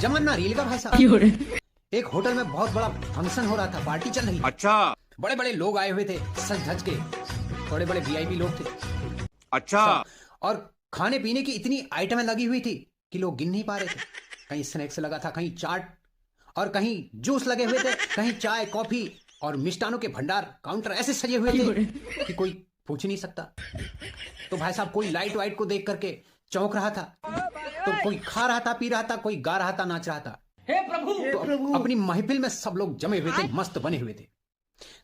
जमाना रील का भाई साहब। एक होटल में बहुत बड़ा फंक्शन हो रहा था, पार्टी चल रही। अच्छा बड़े बड़े लोग आए हुए थे सज धज के, बड़े बड़े वीआईपी लोग थे। अच्छा और खाने पीने की इतनी आइटमें लगी हुई थी कि लोग गिन नहीं पा रहे थे। कहीं स्नैक्स लगा था, कहीं चाट, और कहीं जूस लगे हुए थे, कहीं चाय कॉफी और मिष्टानों के भंडार काउंटर ऐसे सजे हुए थे कि कोई पूछ ही नहीं सकता। तो भाई साहब कोई लाइट वाइट को देख करके चौंक रहा था, तो कोई खा रहा था, पी रहा था, कोई गा रहा था, नाच रहा था। हे प्रभु तो अपनी महफिल में सब लोग जमे हुए थे, मस्त बने हुए थे।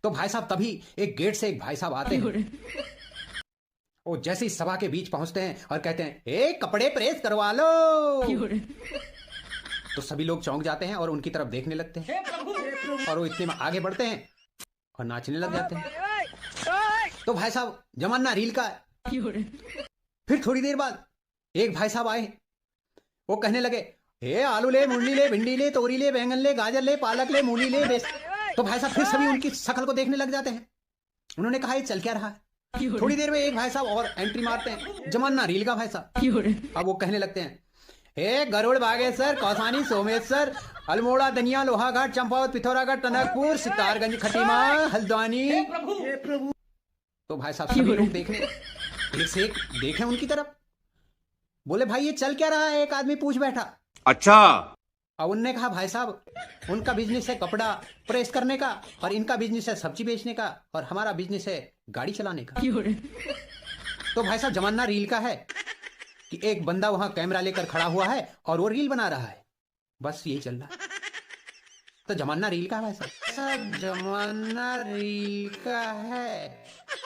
तो भाई साहब तभी एक गेट से एक भाई साहब आते हैं। वो जैसे ही सभा के बीच पहुंचते हैं और कहते हैं, ए कपड़े प्रेस करवा लो। तो सभी लोग चौंक जाते हैं और उनकी तरफ देखने लगते हैं, और वो इतने में आगे बढ़ते हैं और नाचने लग जाते हैं। तो भाई साहब जमाना रील का है। फिर थोड़ी देर बाद एक भाई साहब आए, वो कहने लगे, हे आलू ले, मुरली ले, भिंडी ले, तोरी ले, बैंगन ले, गाजर ले, पालक ले, मूली ले, बेस। तो भाई साहब फिर सभी उनकी शक्ल को देखने लग जाते हैं। उन्होंने कहा, ये चल क्या रहा है। थोड़ी देर में एक भाई साहब और एंट्री मारते हैं, जमाना रील का भाई साहब। अब वो कहने लगते हैं, हे गरुड़ बागेश्वर, कौसानी, सोमेश्वर, अल्मोड़ा, दनिया, लोहाघाट, चंपावत, पिथौरागढ़, टनकपुर, सितारगंज, खटीमा, हल्द्वानी। तो भाई साहब सभी लोग देखने, एक से एक देखे उनकी तरफ। बोले, भाई ये चल क्या रहा है। एक आदमी पूछ बैठा। अच्छा अब उनने कहा, भाई साहब उनका बिजनेस है कपड़ा प्रेस करने का, और इनका बिजनेस है सब्जी बेचने का, और हमारा बिजनेस है गाड़ी चलाने का। तो भाई साहब जमाना रील का है कि एक बंदा वहां कैमरा लेकर खड़ा हुआ है और वो रील बना रहा है, बस यही चल रहा है। तो जमाना रील का है भाई साहब, जमाना रील का है।